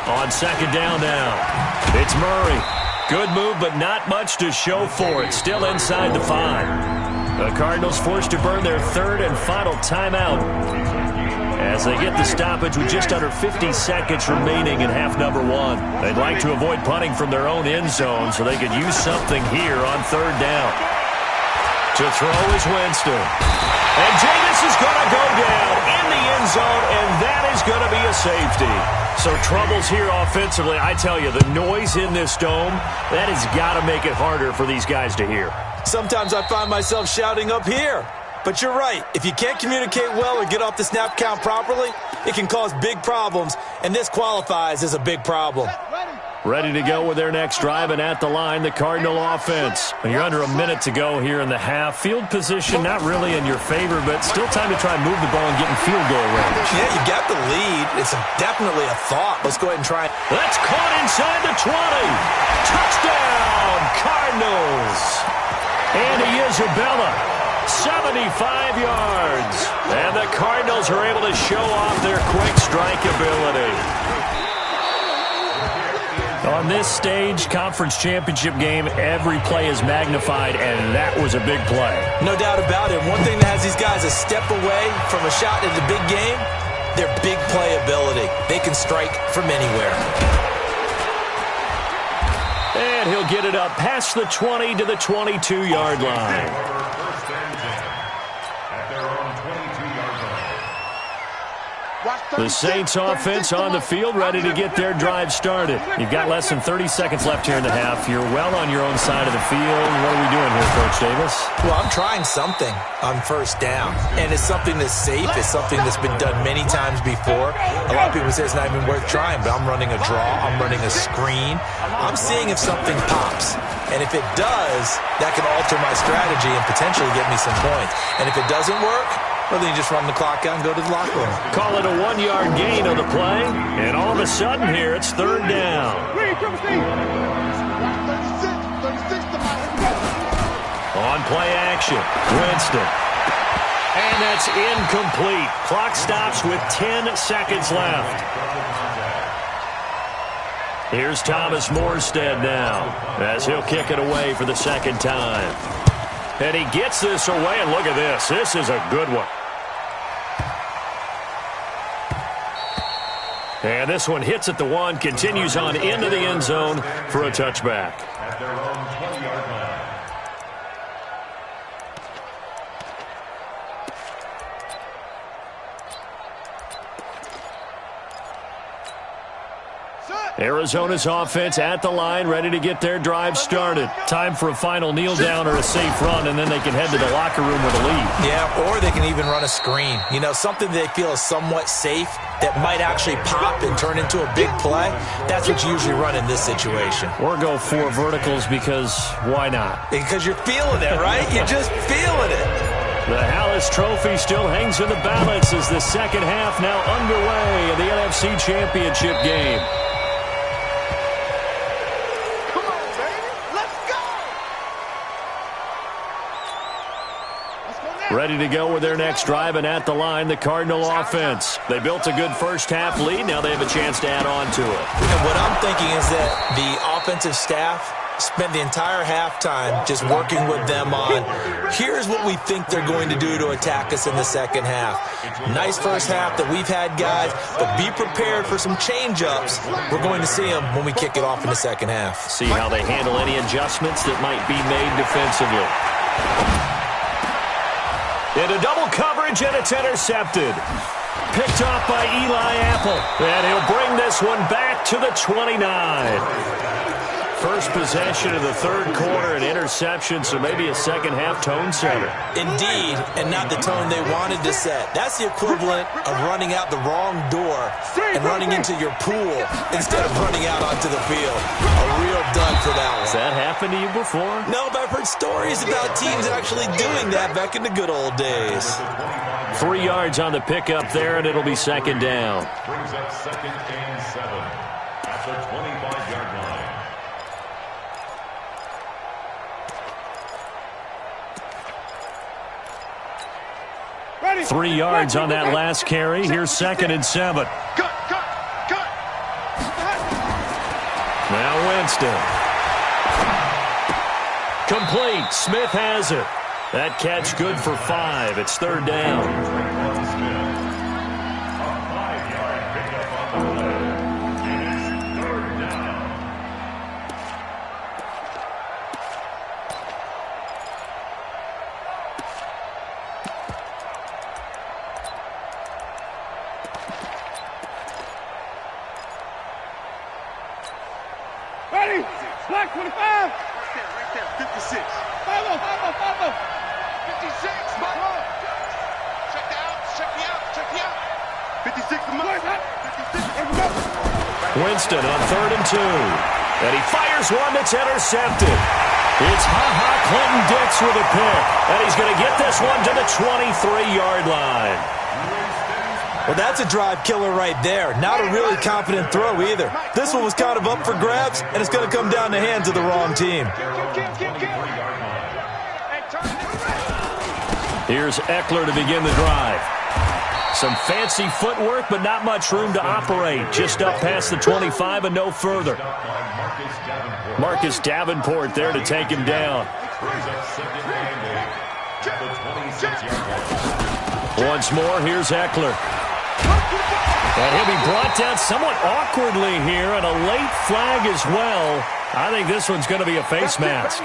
[SPEAKER 4] On second down now, it's Murray. Good move, but not much to show for it. Still inside the 5. The Cardinals forced to burn their third and final timeout as they get the stoppage with just under 50 seconds remaining in half number 1. They'd like to avoid punting from their own end zone so they could use something here on third down. To throw is Winston. And Jameis is going to go down in the end zone, and that is going to be a safety. So troubles here offensively. I tell you, the noise in this dome, that has got to make it harder for these guys to hear.
[SPEAKER 2] Sometimes I find myself shouting up here. But you're right. If you can't communicate well or get off the snap count properly, it can cause big problems, and this qualifies as a big problem.
[SPEAKER 4] Ready to go with their next drive, and at the line, the Cardinal offense. You're under a minute to go here in the half. Field position not really in your favor, but still time to try and move the ball and get in field goal range.
[SPEAKER 2] Yeah, you got the lead. It's definitely a thought. Let's go ahead and try it.
[SPEAKER 4] That's caught inside the 20. Touchdown, Cardinals. Andy Isabella, 75 yards. And the Cardinals are able to show off their quick strike ability. On this stage, conference championship game, every play is magnified, and that was a big play.
[SPEAKER 2] No doubt about it. One thing that has these guys a step away from a shot at the big game, their big play ability. They can strike from anywhere.
[SPEAKER 4] And he'll get it up past the 20 to the 22-yard line. The Saints offense on the field, ready to get their drive started. You've got less than 30 seconds left here in the half. You're well on your own side of the field. What are we doing here, Coach Davis?
[SPEAKER 2] Well, I'm trying something on first down, and it's something that's safe. It's something that's been done many times before. A lot of people say it's not even worth trying, but I'm running a draw. I'm running a screen. I'm seeing if something pops, and if it does, that can alter my strategy and potentially get me some points. And if it doesn't work, well, then you just run the clock out and go to the locker room.
[SPEAKER 4] Call it a 1-yard gain on the play, and all of a sudden here it's third down. On play action, Winston. And that's incomplete. Clock stops with 10 seconds left. Here's Thomas Morstead now as he'll kick it away for the second time. And he gets this away, and look at this. This is a good one. And this one hits at the 1, continues on into the end zone for a touchback.
[SPEAKER 7] At their own 20-yard line.
[SPEAKER 4] Arizona's offense at the line, ready to get their drive started. Time for a final kneel down or a safe run, and then they can head to the locker room with a lead.
[SPEAKER 2] Yeah, or they can even run a screen. You know, something they feel is somewhat safe that might actually pop and turn into a big play. That's what you usually run in this situation.
[SPEAKER 4] Or go 4 verticals because why not?
[SPEAKER 2] Because you're feeling it, right? You're just feeling it.
[SPEAKER 4] The Hallis Trophy still hangs in the balance as the second half now underway in the NFC Championship game. Ready to go with their next drive, and at the line, the Cardinal offense. They built a good first-half lead. Now they have a chance to add on to it.
[SPEAKER 2] And what I'm thinking is that the offensive staff spent the entire halftime just working with them on, here's what we think they're going to do to attack us in the second half. Nice first half that we've had, guys, but be prepared for some change-ups. We're going to see them when we kick it off in the second half.
[SPEAKER 4] See how they handle any adjustments that might be made defensively. Into double coverage, and it's intercepted. Picked off by Eli Apple. And he'll bring this one back to the 29. first possession of the third quarter, an interception, so maybe a second-half tone setter.
[SPEAKER 2] Indeed, and not the tone they wanted to set. That's the equivalent of running out the wrong door and running into your pool instead of running out onto the field. A real dud for that one.
[SPEAKER 4] Has that happened to you before?
[SPEAKER 2] No, but I've heard stories about teams actually doing that back in the good old days.
[SPEAKER 4] 3 yards on the pickup there, and it'll be second down.
[SPEAKER 7] Brings up 2nd and 7 at the 25-yard line.
[SPEAKER 3] Ready.
[SPEAKER 4] 3 yards on that last carry. Here's 2nd and 7.
[SPEAKER 3] Cut.
[SPEAKER 4] Now Winston. Complete. Smith has it. That catch good for 5. It's third down.
[SPEAKER 7] Traquan Smith. A 5-yard pickup on the play. And it's third down.
[SPEAKER 3] Ready. Black 25. Right there. 56. 5-0. 56. Check me out. 56. 56.
[SPEAKER 4] Winston on 3rd and 2. And he fires one that's intercepted. It's Clinton Dix with a pick. And he's going to get this one to the 23-yard line.
[SPEAKER 2] Well, that's a drive killer right there. Not a really confident throw either. This one was kind of up for grabs, and it's going to come down the hands of the wrong team.
[SPEAKER 4] Here's Eckler to begin the drive. Some fancy footwork, but not much room to operate. Just up past the 25 and no further. Marcus Davenport there to take him down. Once more, here's Eckler. And he'll be brought down somewhat awkwardly here, and a late flag as well. I think this one's going to be a face mask.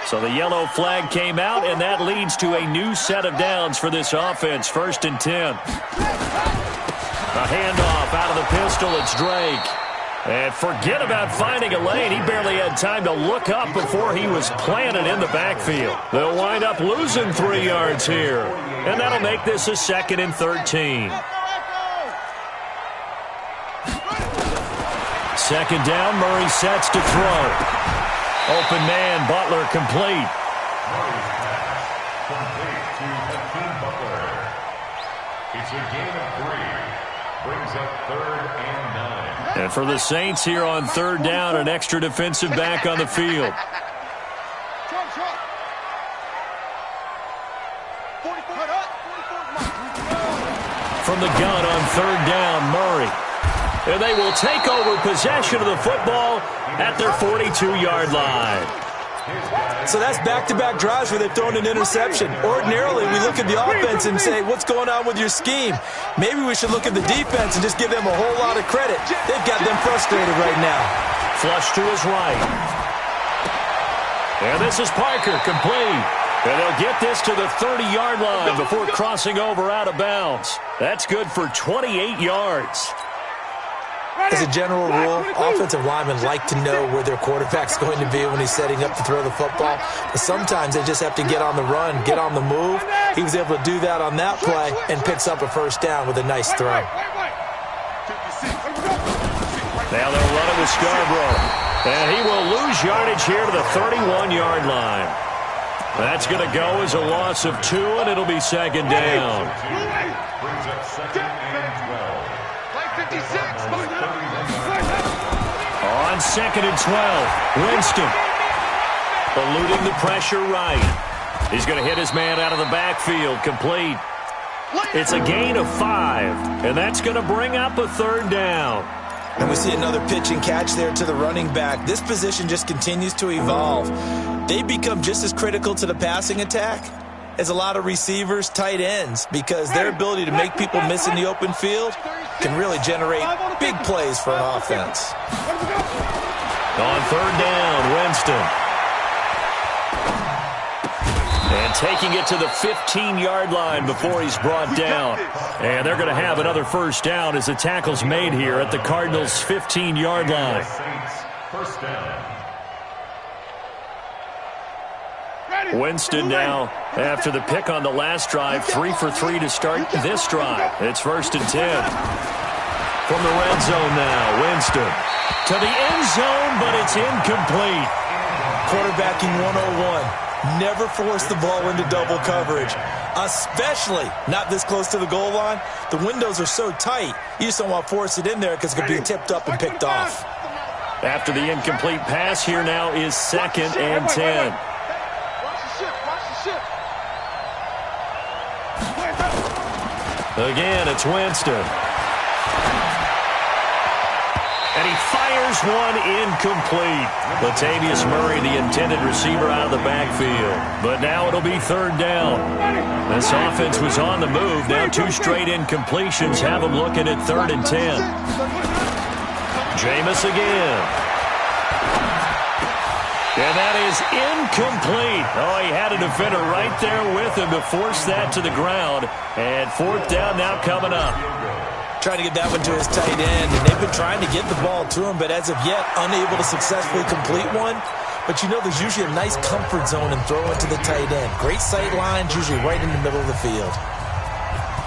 [SPEAKER 4] So the yellow flag came out, and that leads to a new set of downs for this offense. 1st and 10. A handoff out of the pistol. It's Drake. And forget about finding a lane. He barely had time to look up before he was planted in the backfield. They'll wind up losing 3 yards here. And that'll make this a 2nd and 13. 2nd down, Murray sets to throw. Open man, Butler complete.
[SPEAKER 7] Murray's pass complete to Hakeem Butler. It's a gain of 3. Brings up 3rd and 9.
[SPEAKER 4] And for the Saints here on 3rd down, an extra defensive back on the field. From the gun on 3rd down, Murray. And they will take over possession of the football at their 42-yard line.
[SPEAKER 2] So that's back-to-back drives where they've thrown an interception. Ordinarily, we look at the offense and say, what's going on with your scheme? Maybe we should look at the defense and just give them a whole lot of credit. They've got them frustrated right now.
[SPEAKER 4] Flush to his right. And this is Parker, complete. And they'll get this to the 30-yard line before crossing over out of bounds. That's good for 28 yards.
[SPEAKER 2] As a general rule, offensive linemen like to know where their quarterback's going to be when he's setting up to throw the football. But sometimes they just have to get on the run, get on the move. He was able to do that on that play and picks up a 1st down with a nice throw.
[SPEAKER 4] Now they'll run it with Scarborough. And he will lose yardage here to the 31-yard line. That's going to go as a loss of 2, and it'll be 2nd down.
[SPEAKER 7] Brings up 2nd and 12.
[SPEAKER 4] On 2nd and 12, Winston eluding the pressure right. He's going to hit his man out of the backfield, complete. It's a gain of 5, and that's going to bring up a 3rd down.
[SPEAKER 2] And we see another pitch and catch there to the running back. This position just continues to evolve. They become just as critical to the passing attack as a lot of receivers, tight ends, because their ability to make people miss in the open field can really generate big plays for an offense.
[SPEAKER 4] On 3rd down, Winston. And taking it to the 15-yard line before he's brought down. And they're going to have another first down as the tackle's made here at the Cardinals' 15-yard line.
[SPEAKER 7] First down.
[SPEAKER 4] Winston now, after the pick on the last drive, 3 for 3 to start this drive. It's 1st and 10. From the red zone now, Winston to the end zone, but it's incomplete.
[SPEAKER 2] Quarterbacking 101. Never force the ball into double coverage, especially not this close to the goal line. The windows are so tight, you just don't want to force it in there because it could be tipped up and picked off.
[SPEAKER 4] After the incomplete pass, here now is 2nd and 10. Again, it's Winston. And he fires one incomplete. Latavius Murray, the intended receiver, out of the backfield. But now it'll be 3rd down. This offense was on the move. Now 2 straight incompletions have them looking at 3rd and 10. Jameis again. And that is incomplete. Oh, he had a defender right there with him to force that to the ground. And 4th down now coming up.
[SPEAKER 2] Trying to get that one to his tight end, and they've been trying to get the ball to him, but as of yet, unable to successfully complete one. But you know there's usually a nice comfort zone in throwing to the tight end. Great sight lines, usually right in the middle of the field.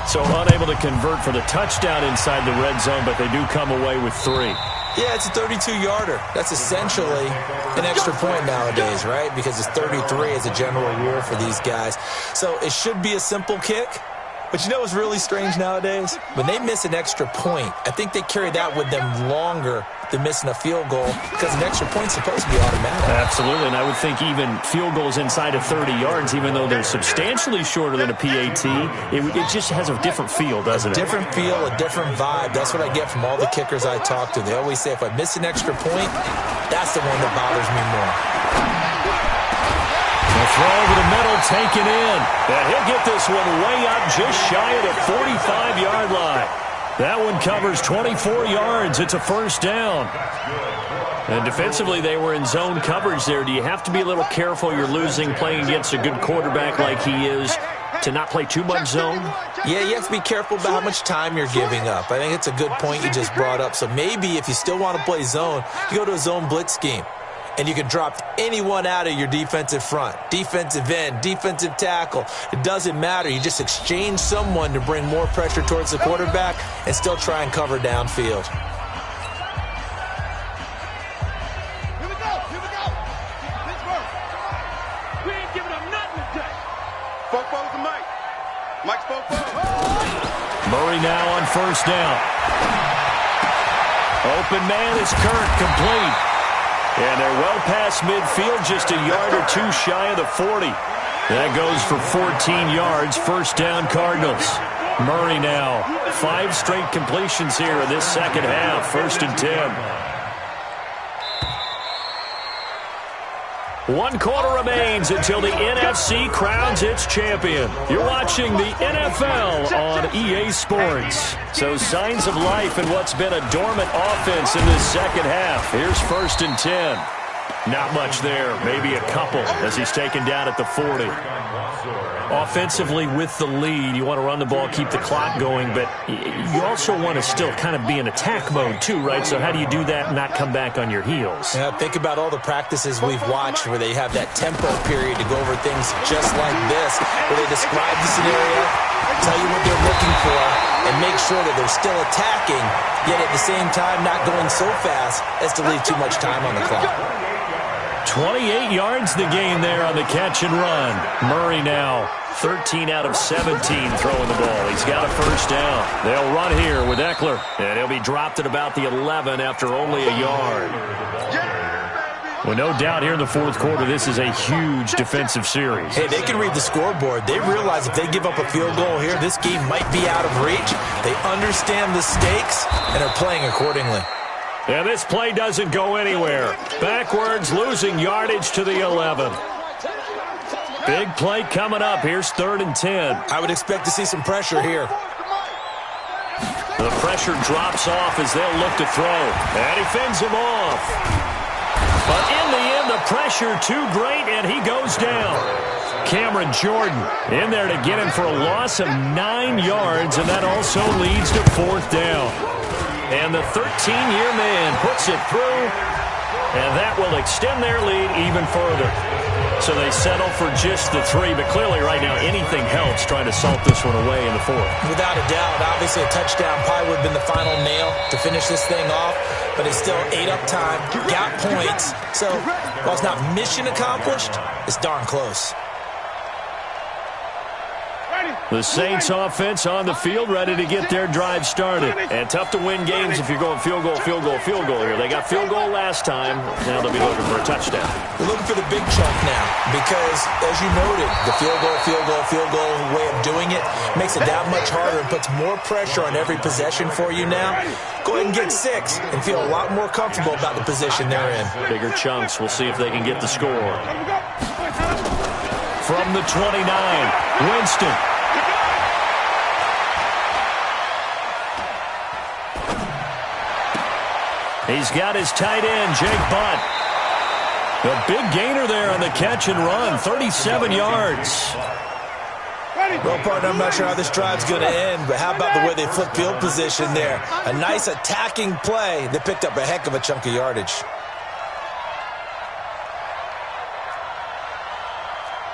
[SPEAKER 4] So unable to convert for the touchdown inside the red zone, but they do come away with 3.
[SPEAKER 2] Yeah, it's a 32-yarder. That's essentially an extra point nowadays, right? Because it's 33 as a general rule for these guys. So it should be a simple kick. But you know what's really strange nowadays? When they miss an extra point, I think they carry that with them longer than missing a field goal because an extra point's supposed to be automatic.
[SPEAKER 4] Absolutely, and I would think even field goals inside of 30 yards, even though they're substantially shorter than a PAT, it just has a different feel, doesn't it?
[SPEAKER 2] A different feel, a different vibe. That's what I get from all the kickers I talk to. They always say if I miss an extra point, that's the one that bothers me more.
[SPEAKER 4] The throw over the middle, taken in. And he'll get this one way up just shy of the 45-yard line. That one covers 24 yards. It's a 1st down. And defensively, they were in zone coverage there. Do you have to be a little careful? You're losing playing against a good quarterback like he is to not play too much zone?
[SPEAKER 2] Yeah, you have to be careful about how much time you're giving up. I think it's a good point you just brought up. So maybe if you still want to play zone, you go to a zone blitz scheme. And you can drop anyone out of your defensive front, defensive end, defensive tackle. It doesn't matter. You just exchange someone to bring more pressure towards the quarterback and still try and cover downfield.
[SPEAKER 3] Here we go. Pittsburgh. We ain't giving up nothing today. Fofo's the mic. Mike's Fofo.
[SPEAKER 4] Murray now on 1st down. Open man is Kirk, complete. And they're well past midfield, just a yard or 2 shy of the 40. That goes for 14 yards, 1st down Cardinals. Murray now, 5 straight completions here in this second half, 1st and 10. 1 quarter remains until the NFC crowns its champion. You're watching the NFL on EA Sports. So signs of life in what's been a dormant offense in this second half. Here's 1st and 10. Not much there, maybe a couple as he's taken down at the 40. Offensively with the lead, you want to run the ball, keep the clock going, but you also want to still kind of be in attack mode too, right? So how do you do that and not come back on your heels?
[SPEAKER 2] Yeah, think about all the practices we've watched where they have that tempo period to go over things just like this, where they describe the scenario, tell you what they're looking for, and make sure that they're still attacking, yet at the same time not going so fast as to leave too much time on the clock.
[SPEAKER 4] 28 yards the gain there on the catch and run. Murray now 13 out of 17 throwing the ball. He's got a 1st down. They'll run here with Eckler, and he'll be dropped at about the 11 after only a yard. Well, no doubt here in the 4th quarter, this is a huge defensive series.
[SPEAKER 2] Hey, they can read the scoreboard. They realize if they give up a field goal here, this game might be out of reach. They understand the stakes and are playing accordingly.
[SPEAKER 4] And this play doesn't go anywhere. Backwards, losing yardage to the 11. Big play coming up. Here's 3rd and 10.
[SPEAKER 2] I would expect to see some pressure here.
[SPEAKER 4] The pressure drops off as they'll look to throw. And he fends him off. But in the end And the pressure too great, and he goes down. Cameron Jordan in there to get him for a loss of 9 yards, and that also leads to 4th down. And the 13-year man puts it through, and that will extend their lead even further. So they settle for just the 3, but clearly right now anything helps trying to salt this one away in the 4th.
[SPEAKER 2] Without a doubt, obviously a touchdown probably would have been the final nail to finish this thing off, but it's still 8 up time, got points. So while it's not mission accomplished, it's darn close.
[SPEAKER 4] The Saints offense on the field, ready to get their drive started. And tough to win games if you're going field goal, field goal, field goal here. They got field goal last time. Now they'll be looking for a touchdown.
[SPEAKER 2] We're looking for the big chunk now because, as you noted, the field goal way of doing it makes it that much harder and puts more pressure on every possession for you now. Go ahead and get 6 and feel a lot more comfortable about the position they're in.
[SPEAKER 4] Bigger chunks. We'll see if they can get the score. From the 29, Winston. He's got his tight end, Jake Butt. A big gainer there on the catch and run, 37 yards.
[SPEAKER 2] Well, partner, I'm not sure how this drive's going to end, but how about the way they flip field position there? A nice attacking play that picked up a heck of a chunk of yardage.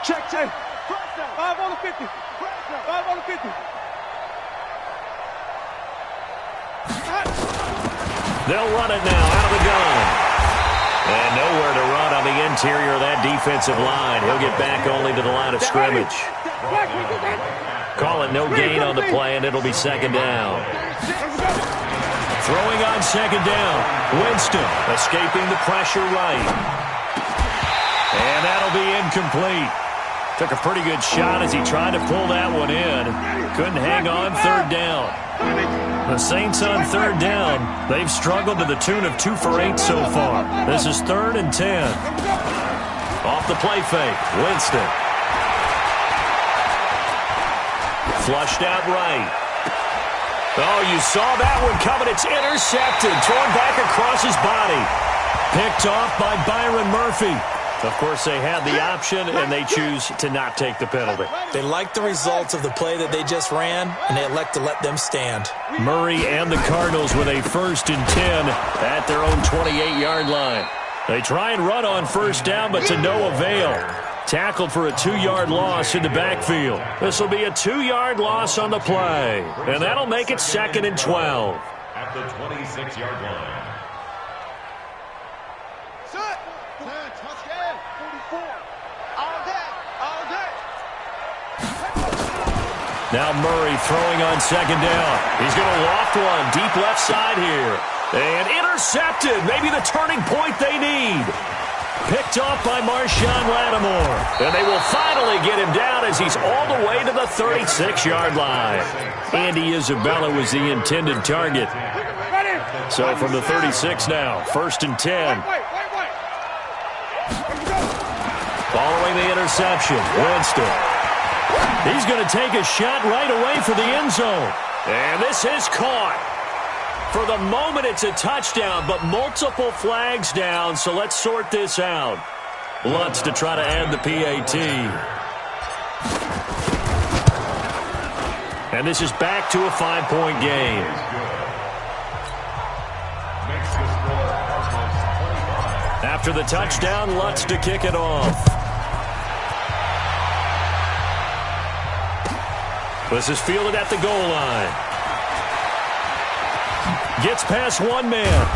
[SPEAKER 3] Check. 5 on the 50. 5 on the 50.
[SPEAKER 4] They'll run it now out of the gun. And nowhere to run on the interior of that defensive line. He'll get back only to the line of scrimmage. Call it no gain on the play, and it'll be 2nd down. Throwing on 2nd down. Winston escaping the pressure right. And that'll be incomplete. Took a pretty good shot as he tried to pull that one in. Couldn't hang on 3rd down. The Saints on 3rd down. They've struggled to the tune of 2 for 8 so far. This is 3rd and 10. Off the play fake, Winston. Flushed out right. Oh, you saw that one coming. It's intercepted. Thrown back across his body. Picked off by Byron Murphy. Of course, they had the option, and they choose to not take the penalty.
[SPEAKER 2] They like the results of the play that they just ran, and they elect to let them stand.
[SPEAKER 4] Murray and the Cardinals with a 1st and 10 at their own 28-yard line. They try and run on 1st down, but to no avail. Tackled for a 2-yard loss in the backfield. This will be a 2-yard loss on the play, and that'll make it 2nd and 12.
[SPEAKER 7] At the 26-yard line.
[SPEAKER 4] Now Murray throwing on 2nd down. He's going to loft one deep left side here. And intercepted. Maybe the turning point they need. Picked off by Marshawn Lattimore. And they will finally get him down as he's all the way to the 36-yard line. Andy Isabella was the intended target. So from the 36 now, 1st and 10. Following the interception, Winston. He's going to take a shot right away for the end zone. And this is caught. For the moment, it's a touchdown, but multiple flags down, so let's sort this out. Lutz to try to add the PAT. And this is back to a 5-point game. After the touchdown, Lutz to kick it off. This is fielded at the goal line. Gets past one man.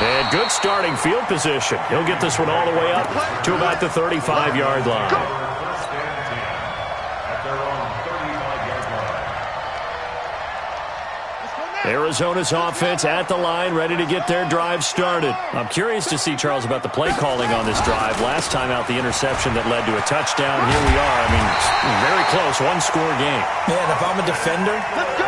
[SPEAKER 4] And good starting field position. He'll get this one all the way up to about the 35-yard line. Arizona's offense at the line, ready to get their drive started. I'm curious to see, Charles, about the play calling on this drive. Last time out, the interception that led to a touchdown. Here we are. I mean, very close, one-score game.
[SPEAKER 2] Man, if I'm a defender,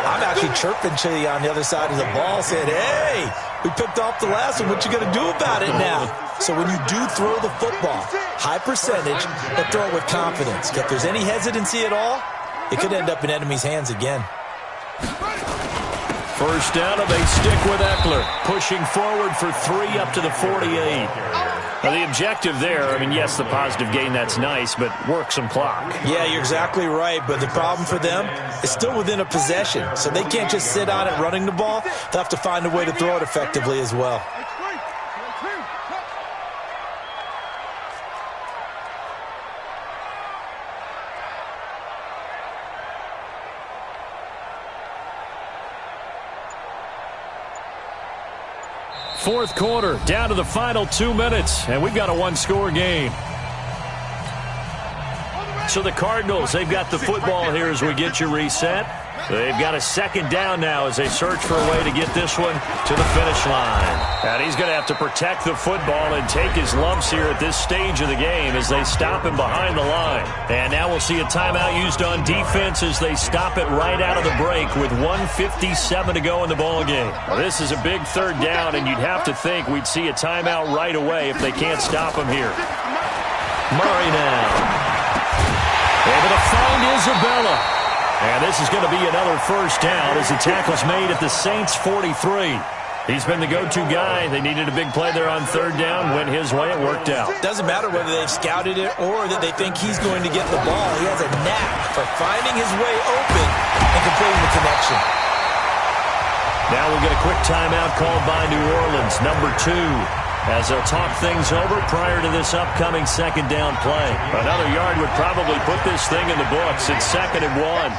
[SPEAKER 2] I'm actually chirping to you on the other side of the ball, saying, hey, we picked off the last one. What you going to do about it now? So when you do throw the football, high percentage, but throw it with confidence. If there's any hesitancy at all, it could end up in enemy's hands again.
[SPEAKER 4] First down, and they stick with Eckler, pushing forward for 3 up to the 48. Now, the objective there, I mean, yes, the positive gain, that's nice, but work some clock.
[SPEAKER 2] Yeah, you're exactly right, but the problem for them is still within a possession, so they can't just sit on it running the ball. They'll have to find a way to throw it effectively as well.
[SPEAKER 4] Fourth quarter, down to the final 2 minutes, and we've got a one-score game. So the Cardinals, they've got the football here as we get you reset. They've got a second down now as they search for a way to get this one to the finish line. And he's going to have to protect the football and take his lumps here at this stage of the game as they stop him behind the line. And now we'll see a timeout used on defense as they stop it right out of the break with 1:57 to go in the ballgame. This is a big third down, and you'd have to think we'd see a timeout right away if they can't stop him here. Murray now. Able to find Isabella. And this is going to be another first down as the tackle's made at the Saints' 43. He's been the go-to guy. They needed a big play there on third down. Went his way. It worked out.
[SPEAKER 2] Doesn't matter whether they've scouted it or that they think he's going to get the ball. He has a knack for finding his way open and completing the connection.
[SPEAKER 4] Now we'll get a quick timeout called by New Orleans, number 2. As they'll talk things over prior to this upcoming second down play. Another yard would probably put this thing in the books. It's 2nd and 1.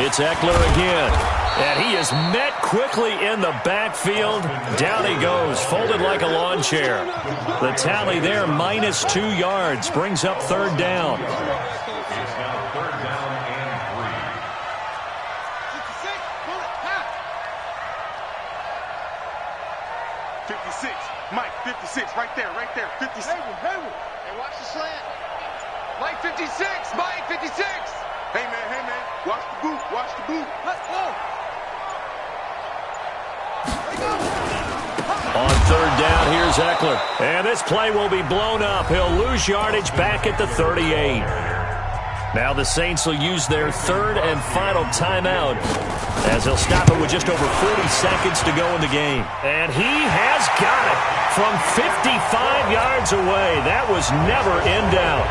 [SPEAKER 4] It's Eckler again. And he is met quickly in the backfield. Down he goes, folded like a lawn chair. The tally there, -2 yards, brings up third down.
[SPEAKER 3] 56, Mike, 56, right there, 56. Hey, watch the slant. Mike, 56, Mike, 56. Hey, man, watch the boot. Let's go.
[SPEAKER 4] On third down, here's Eckler. And this play will be blown up. He'll lose yardage back at the 38. Now the Saints will use their third and final timeout as they'll stop it with just over 40 seconds to go in the game. And he has got it from 55 yards away. That was never in doubt.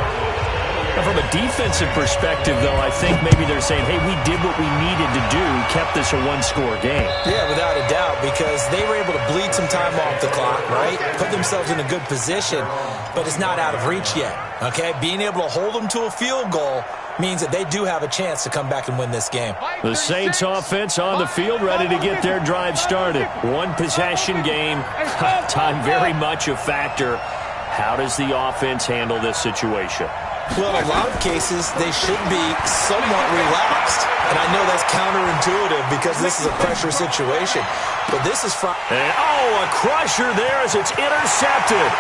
[SPEAKER 4] Now from a defensive perspective, though, I think maybe they're saying, hey, we did what we needed to do, kept this a one-score game.
[SPEAKER 2] Yeah, without a doubt, because they were able to bleed some time off the clock, right? Put themselves in a good position, but it's not out of reach yet, okay? Being able to hold them to a field goal means that they do have a chance to come back and win this game.
[SPEAKER 4] The Saints offense on the field, ready to get their drive started. One possession game, time very much a factor. How does the offense handle this situation?
[SPEAKER 2] Well, in a lot of cases, they should be somewhat relaxed. And I know that's counterintuitive because this is a pressure situation. But this is from...
[SPEAKER 4] And, a crusher there as it's intercepted.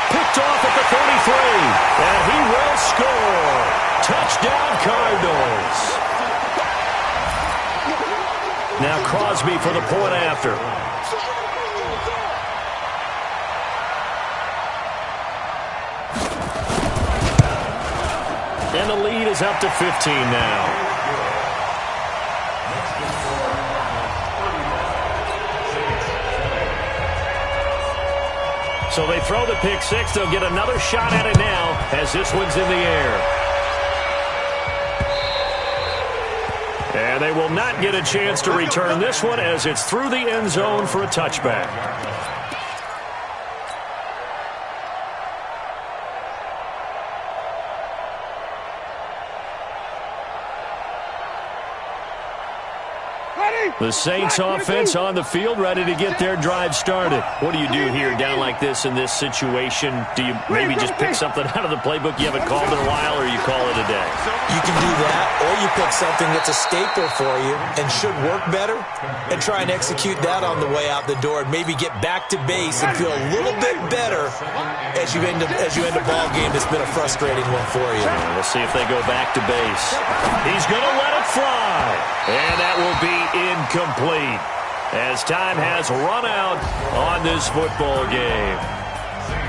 [SPEAKER 4] Picked off at the 33. And he will score. Touchdown, Cardinals. Now Crosby for the point after. And the lead is up to 15 now. So they throw the pick six. They'll get another shot at it now as this one's in the air. And they will not get a chance to return this one as it's through the end zone for a touchback. The Saints offense on the field, ready to get their drive started. What do you do here down like this in this situation? Do you maybe just pick something out of the playbook you haven't called in a while, or you call it a day?
[SPEAKER 2] You can do that, or you pick something that's a staple for you and should work better and try and execute that on the way out the door and maybe get back to base and feel a little bit better as you end a ball game that's been a frustrating one for you.
[SPEAKER 4] We'll see if they go back to base. He's going to let it fly, and that will be incomplete as time has run out on this football game.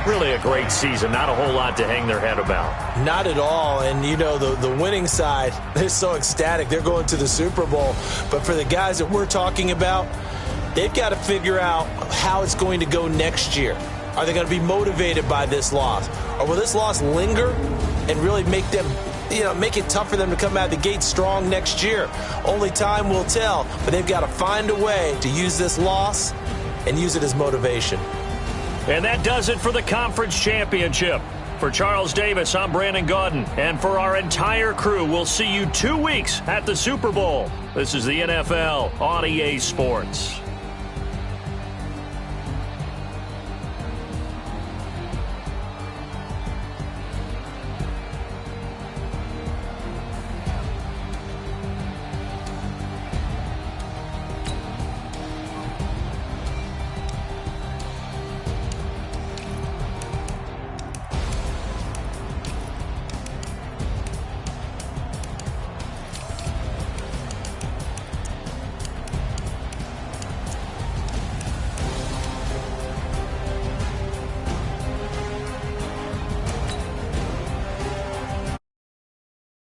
[SPEAKER 4] Really a great season. Not a whole lot to hang their head about.
[SPEAKER 2] Not at all. And, you know, the winning side, they're so ecstatic. They're going to the Super Bowl. But for the guys that we're talking about, They've got to figure out how it's going to go next year. Are they going to be motivated by this loss? Or will this loss linger and really make them, make it tough for them to come out of the gate strong next year? Only time will tell, but they've got to find a way to use this loss and use it as motivation.
[SPEAKER 4] And that does it for the conference championship. For Charles Davis, I'm Brandon Gaudin. And for our entire crew, we'll see you 2 weeks at the Super Bowl. This is the NFL on EA Sports.